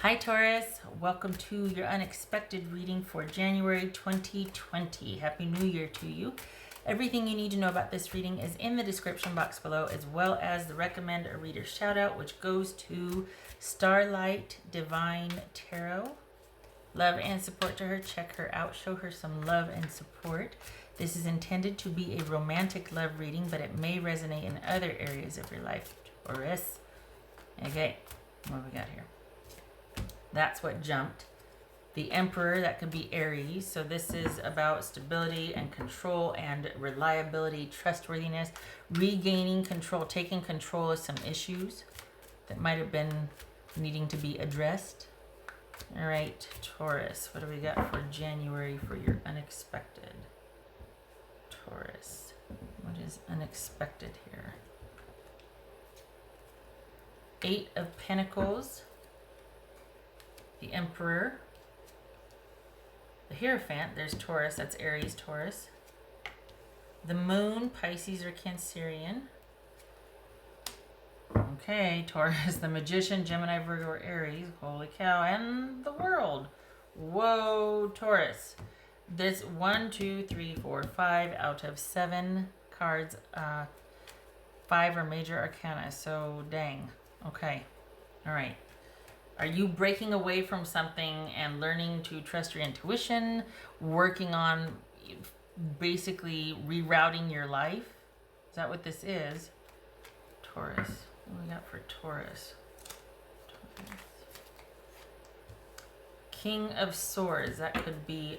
Hi Taurus, welcome to your unexpected reading for January 2020. Happy New Year to you. Everything you need to know about this reading is in the description box below, as well as the recommend a reader shout out, which goes to Starlight Divine Tarot. Love and support to her. Check her out. Show her some love and support. This is intended to be a romantic love reading, but it may resonate in other areas of your life, Taurus. Okay, what do we got here? That's what jumped. The Emperor, that could be Aries. So this is about stability and control and reliability, trustworthiness, regaining control, taking control of some issues that might have been needing to be addressed. All right, Taurus, what do we got for January for your unexpected? Taurus, what is unexpected here? Eight of Pentacles. The Emperor, the Hierophant, there's Taurus, that's Aries, Taurus. The Moon, Pisces or Cancerian. Okay, Taurus, the Magician, Gemini, Virgo or Aries. Holy cow, and the World. Whoa, Taurus. This 1, 2, 3, 4, 5 out of 7 cards. 5 are major arcana, so dang. Okay, all right. Are you breaking away from something and learning to trust your intuition, working on basically rerouting your life? Is that what this is? Taurus. What do we got for Taurus? Taurus. King of Swords. That could be,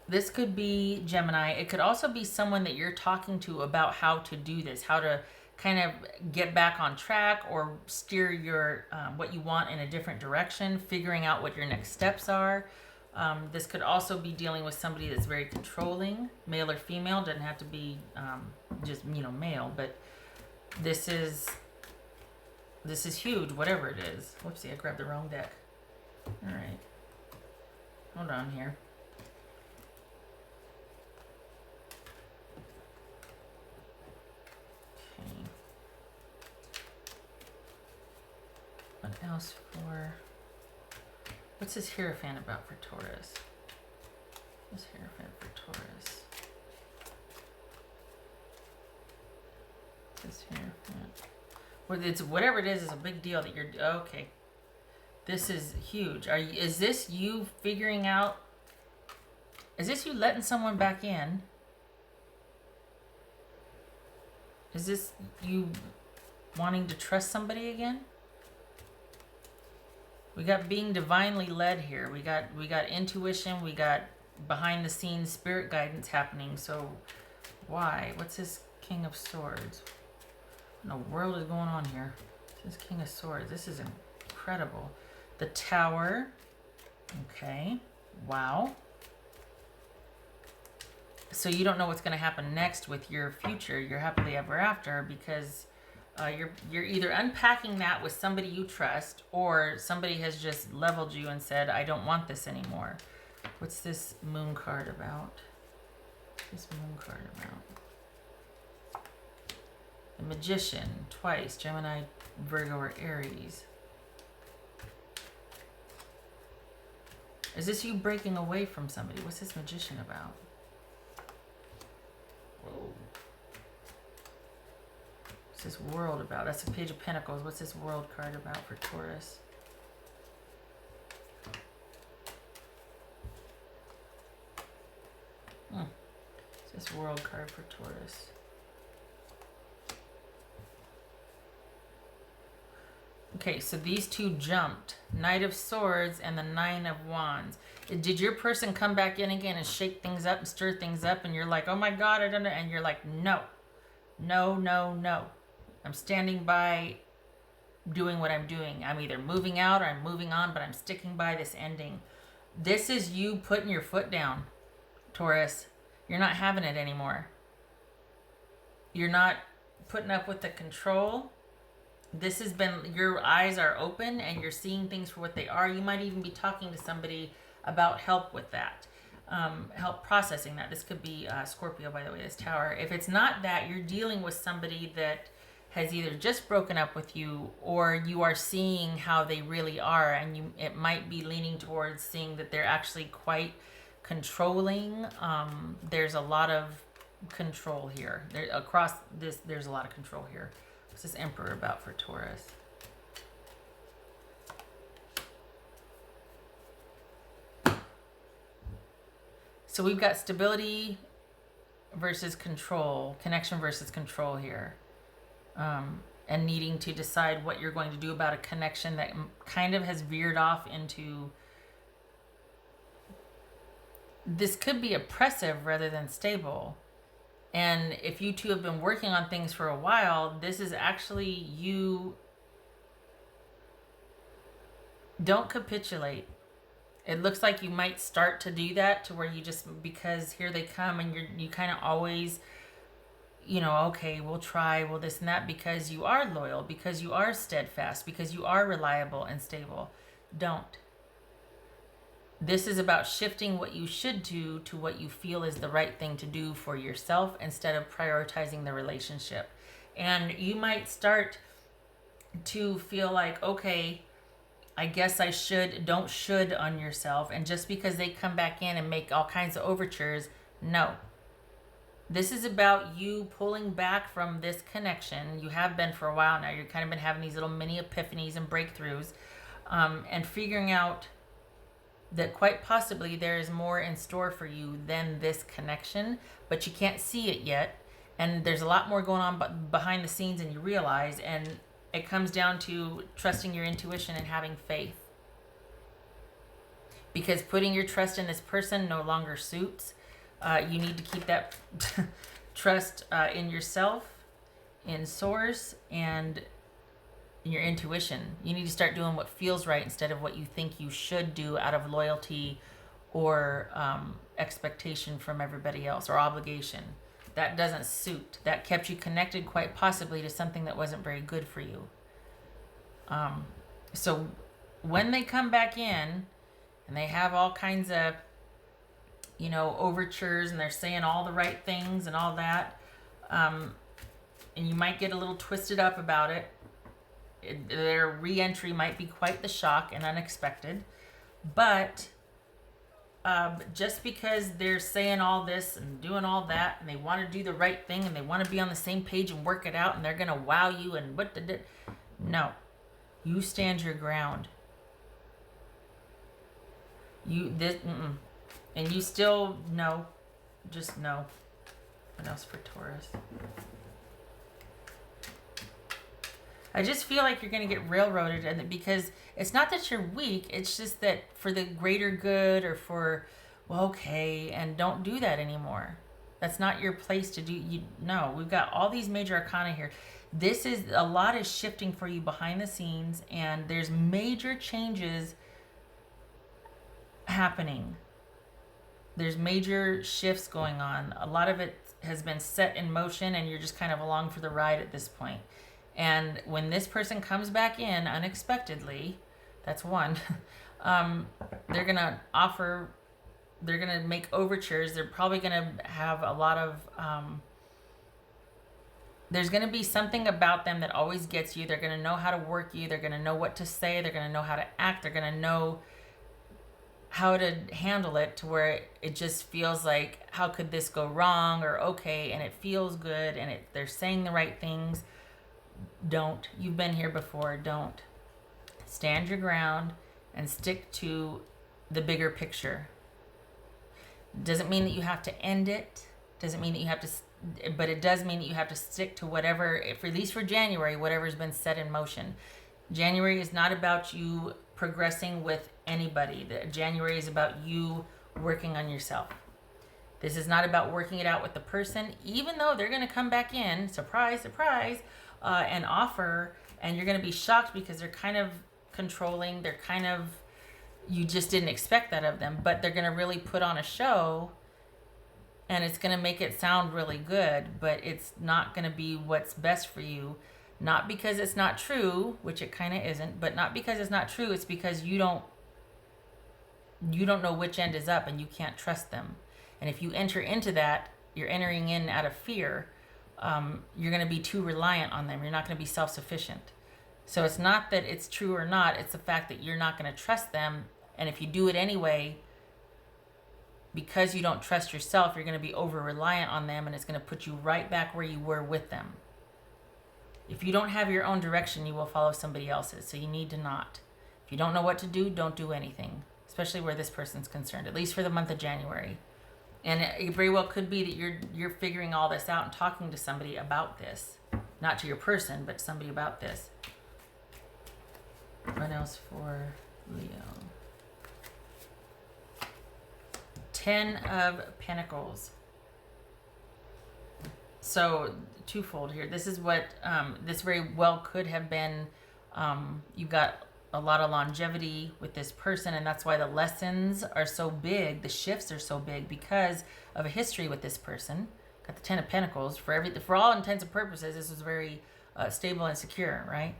this could be Gemini. It could also be someone that you're talking to about how to do this, how to kind of get back on track or steer your what you want in a different direction, figuring out what your next steps are. This could also be dealing with somebody that's very controlling, male or female. Doesn't have to be just male, but this is huge, whatever it is. Whoopsie, I grabbed the wrong deck. All right, hold on here. What else for... What's this Hierophant about for Taurus? This Hierophant for Taurus. This Hierophant. Well, it's whatever it is a big deal that you're... Okay. This is huge. Is this you figuring out... Is this you letting someone back in? Is this you wanting to trust somebody again? We got being divinely led here. We got intuition. We got behind the scenes spirit guidance happening. So why? What's this King of Swords? What in the world is going on here? This King of Swords. This is incredible. The Tower. Okay. Wow. So you don't know what's going to happen next with your future, your happily ever after, because you're either unpacking that with somebody you trust, or somebody has just leveled you and said, I don't want this anymore. What's this Moon card about? What's this Moon card about? The Magician, twice, Gemini, Virgo, or Aries. Is this you breaking away from somebody? What's this Magician about? Whoa. What's this World about? That's the Page of Pentacles. What's this World card about for Taurus? What's this World card for Taurus? Okay, so these two jumped. Knight of Swords and the Nine of Wands. Did your person come back in again and shake things up and stir things up, and you're like, oh my God, I don't know, and you're like, no, no, no, no. I'm standing by doing what I'm doing. I'm either moving out or I'm moving on, but I'm sticking by this ending. This is you putting your foot down, Taurus. You're not having it anymore. You're not putting up with the control. This has been, your eyes are open and you're seeing things for what they are. You might even be talking to somebody about help with that, help processing that. This could be Scorpio, by the way, this Tower. If it's not that, you're dealing with somebody that has either just broken up with you, or you are seeing how they really are, and it might be leaning towards seeing that they're actually quite controlling. There's a lot of control here. Across this, there's a lot of control here. What's this Emperor about for Taurus? So we've got stability versus control, connection versus control here. And needing to decide what you're going to do about a connection that kind of has veered off into, this could be oppressive rather than stable. And if you two have been working on things for a while, this is actually you. Don't capitulate. It looks like you might start to do that, to where you just, because here they come, and you kind of always, okay, we'll try, well, this and that, because you are loyal, because you are steadfast, because you are reliable and stable. Don't. This is about shifting what you should do to what you feel is the right thing to do for yourself, instead of prioritizing the relationship. And you might start to feel like, okay, I guess I don't should on yourself. And just because they come back in and make all kinds of overtures, no. This is about you pulling back from this connection. You have been for a while now. You've kind of been having these little mini epiphanies and breakthroughs, and figuring out that quite possibly there is more in store for you than this connection, but you can't see it yet. And there's a lot more going on behind the scenes than you realize. And it comes down to trusting your intuition and having faith. Because putting your trust in this person no longer suits. You need to keep that trust in yourself, in source, and in your intuition. You need to start doing what feels right instead of what you think you should do out of loyalty or expectation from everybody else, or obligation. That doesn't suit. That kept you connected quite possibly to something that wasn't very good for you. So when they come back in and they have all kinds of, overtures, and they're saying all the right things and all that, and you might get a little twisted up about it. Their re-entry might be quite the shock and unexpected. But just because they're saying all this and doing all that, and they want to do the right thing, and they want to be on the same page and work it out, and they're going to wow you, and no. You stand your ground. And you still no. Just no. What else for Taurus? I just feel like you're going to get railroaded, and because it's not that you're weak, it's just that for the greater good, or for, well, okay, and don't do that anymore. That's not your place to do. No, we've got all these major arcana here. This is, a lot is shifting for you behind the scenes, and there's major changes happening. There's major shifts going on. A lot of it has been set in motion, and you're just kind of along for the ride at this point. And when this person comes back in unexpectedly, that's one, they're going to offer, they're going to make overtures. They're probably going to have a lot of, there's going to be something about them that always gets you. They're going to know how to work you. They're going to know what to say. They're going to know how to act. They're going to know how to handle it, to where it just feels like, how could this go wrong, or okay, and it feels good, and they're saying the right things. Don't. You've been here before. Don't. Stand your ground and stick to the bigger picture. Doesn't mean that you have to end it. Doesn't mean that you have to, but it does mean that you have to stick to whatever, at least for January, whatever's been set in motion. January is not about you progressing with anybody. January is about you working on yourself. This is not about working it out with the person, even though they're going to come back in, surprise, surprise, and offer, and you're going to be shocked because they're kind of controlling. They're kind of, you just didn't expect that of them, but they're going to really put on a show, and it's going to make it sound really good, but it's not going to be what's best for you. Not because it's not true, which it kind of isn't, but not because it's not true. It's because you don't know which end is up, and you can't trust them. And if you enter into that, you're entering in out of fear, you're going to be too reliant on them. You're not going to be self-sufficient. So it's not that it's true or not, it's the fact that you're not going to trust them. And if you do it anyway, because you don't trust yourself, you're going to be over-reliant on them, and it's going to put you right back where you were with them. If you don't have your own direction, you will follow somebody else's. So you need to not. If you don't know what to do, don't do anything, especially where this person's concerned, at least for the month of January. And it very well could be that you're figuring all this out and talking to somebody about this. Not to your person, but somebody about this. What else for Leo? 10 of Pentacles. So twofold here. This is what this very well could have been. You got a lot of longevity with this person, and that's why the lessons are so big. The shifts are so big because of a history with this person. Got the 10 of Pentacles. For all intents and purposes, this was very stable and secure, right?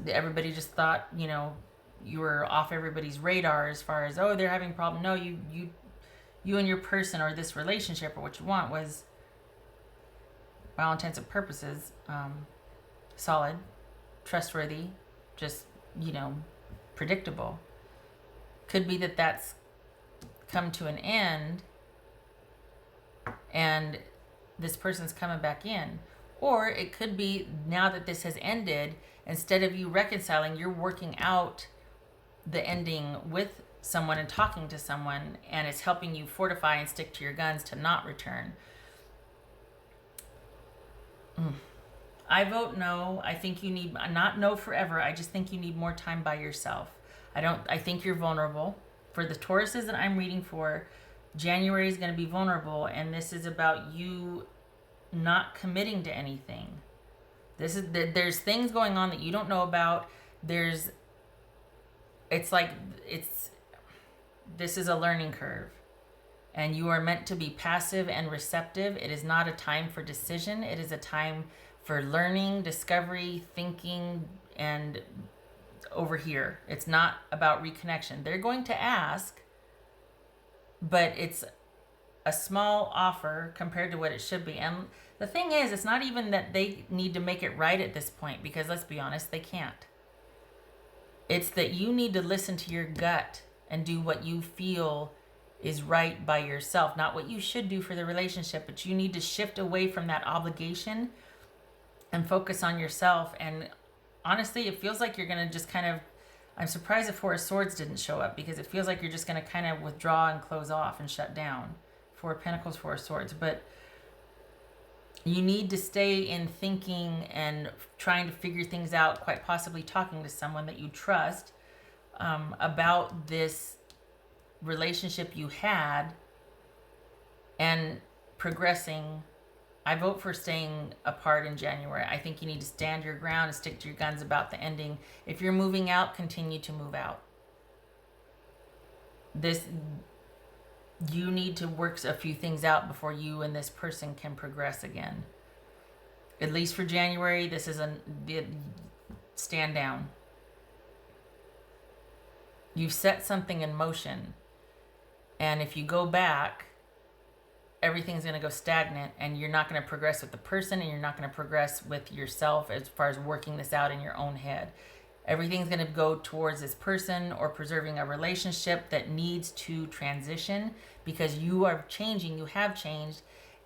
Everybody just thought, you were off everybody's radar as far as, oh, they're having a problem. No, you and your person, or this relationship, or what you want, was, by all intents and purposes, solid, trustworthy, just, predictable. Could be that that's come to an end and this person's coming back in. Or it could be, now that this has ended, instead of you reconciling, you're working out the ending with someone and talking to someone, and it's helping you fortify and stick to your guns to not return. I vote no. I think you need, not no forever, I just think you need more time by yourself. I think you're vulnerable. For the Tauruses that I'm reading for, January is going to be vulnerable, and this is about you not committing to anything. There's things going on that you don't know about. This is a learning curve, and you are meant to be passive and receptive. It is not a time for decision. It is a time for learning, discovery, thinking, and over here. It's not about reconnection. They're going to ask, but it's a small offer compared to what it should be. And the thing is, it's not even that they need to make it right at this point, because let's be honest, they can't. It's that you need to listen to your gut and do what you feel is right by yourself, not what you should do for the relationship, but you need to shift away from that obligation and focus on yourself. And honestly, it feels like you're going to just kind of, I'm surprised the Four of Swords didn't show up, because it feels like you're just going to kind of withdraw and close off and shut down. Four of Pentacles, Four of Swords. But you need to stay in thinking and trying to figure things out, quite possibly talking to someone that you trust about this relationship you had and progressing. I vote for staying apart in January. I think you need to stand your ground and stick to your guns about the ending. If you're moving out, continue to move out. You need to work a few things out before you and this person can progress again. At least for January, this is stand down. You've set something in motion, and if you go back, everything's going to go stagnant, and you're not going to progress with the person, and you're not going to progress with yourself as far as working this out in your own head. Everything's going to go towards this person or preserving a relationship that needs to transition, because you are changing, you have changed,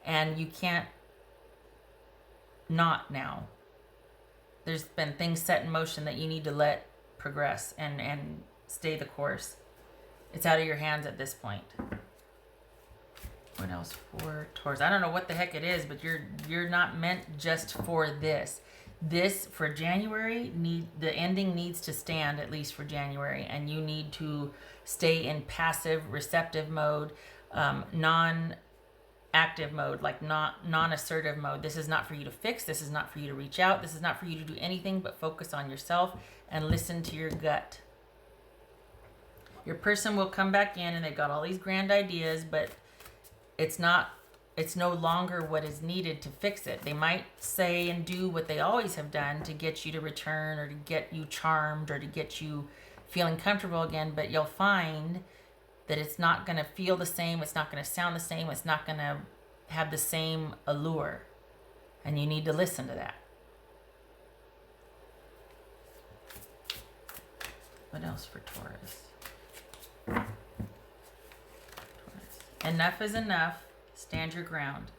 and you can't not now. There's been things set in motion that you need to let progress and stay the course. It's out of your hands at this point. What else for Taurus? I don't know what the heck it is, but you're not meant just for this. This for January, the ending needs to stand, at least for January, and you need to stay in passive, receptive mode, non-active mode, like non-assertive mode. This is not for you to fix. This is not for you to reach out. This is not for you to do anything but focus on yourself and listen to your gut. Your person will come back in, and they've got all these grand ideas, but it's no longer what is needed to fix it. They might say and do what they always have done to get you to return, or to get you charmed, or to get you feeling comfortable again, but you'll find that it's not going to feel the same, it's not going to sound the same, it's not going to have the same allure. And you need to listen to that. What else for Taurus? Enough is enough. Stand your ground.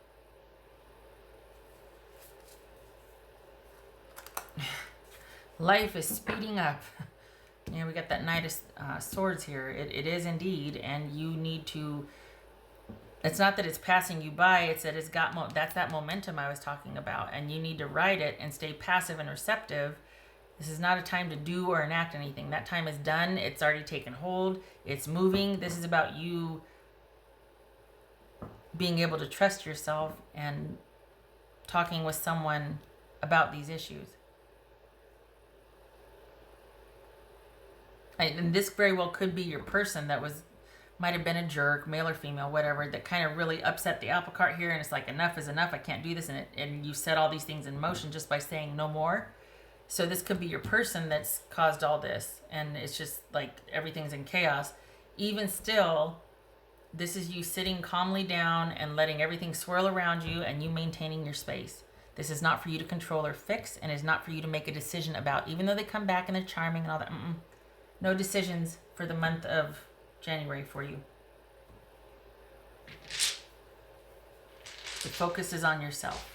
Life is speeding up. You know, we got that Knight of Swords here. It is indeed, and you need to. It's not that it's passing you by. It's that it's got that's that momentum I was talking about, and you need to ride it and stay passive and receptive. This is not a time to do or enact anything. That time is done. It's already taken hold. It's moving. This is about you being able to trust yourself and talking with someone about these issues. And this very well could be your person that might have been a jerk, male or female, whatever, that kind of really upset the apple cart here, and it's like, enough is enough, I can't do this, and you set all these things in motion just by saying no more. So this could be your person that's caused all this, and it's just like everything's in chaos. Even still, this is you sitting calmly down and letting everything swirl around you, and you maintaining your space. This is not for you to control or fix, and is not for you to make a decision about, even though they come back and they're charming and all that. No decisions for the month of January for you. The focus is on yourself.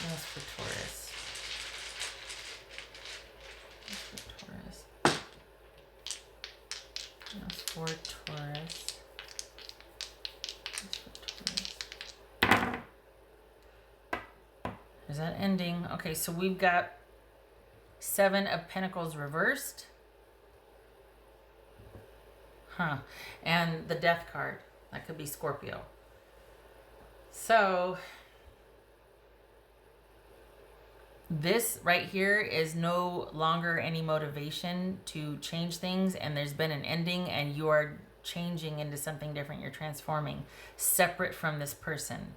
Yes, for Taurus. Yes, for Taurus. Is that ending? Okay, so we've got 7 of Pentacles reversed. And the Death card. That could be Scorpio. So this right here is no longer any motivation to change things, and there's been an ending, and you are changing into something different. You're transforming, separate from this person.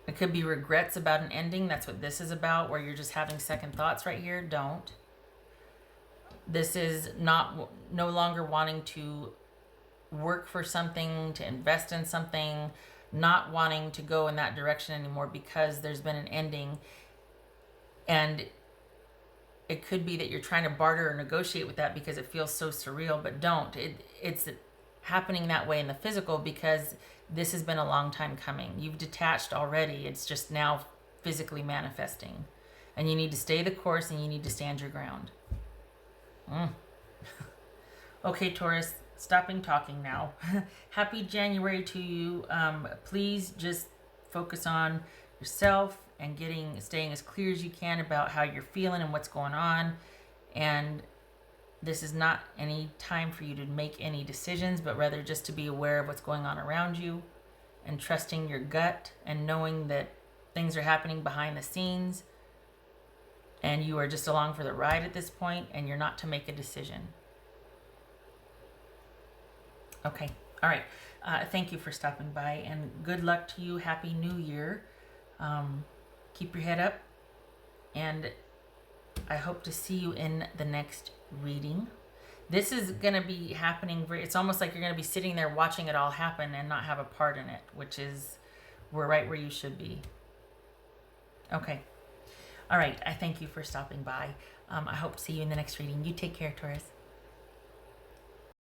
It could be regrets about an ending. That's what this is about, where you're just having second thoughts right here. Don't. This is no longer wanting to work for something, to invest in something, not wanting to go in that direction anymore because there's been an ending. And it could be that you're trying to barter or negotiate with that because it feels so surreal, but don't. It's happening that way in the physical because this has been a long time coming. You've detached already. It's just now physically manifesting. And you need to stay the course, and you need to stand your ground. Okay, Taurus, stopping talking now. Happy January to you. Please just focus on yourself and staying as clear as you can about how you're feeling and what's going on. And this is not any time for you to make any decisions, but rather just to be aware of what's going on around you and trusting your gut and knowing that things are happening behind the scenes. And you are just along for the ride at this point, and you're not to make a decision. Okay. All right. Thank you for stopping by, and good luck to you. Happy New Year. Keep your head up, and I hope to see you in the next reading. This is going to be happening. It's almost like you're going to be sitting there watching it all happen and not have a part in it, which is right where you should be. Okay. All right. I thank you for stopping by. I hope to see you in the next reading. You take care, Taurus.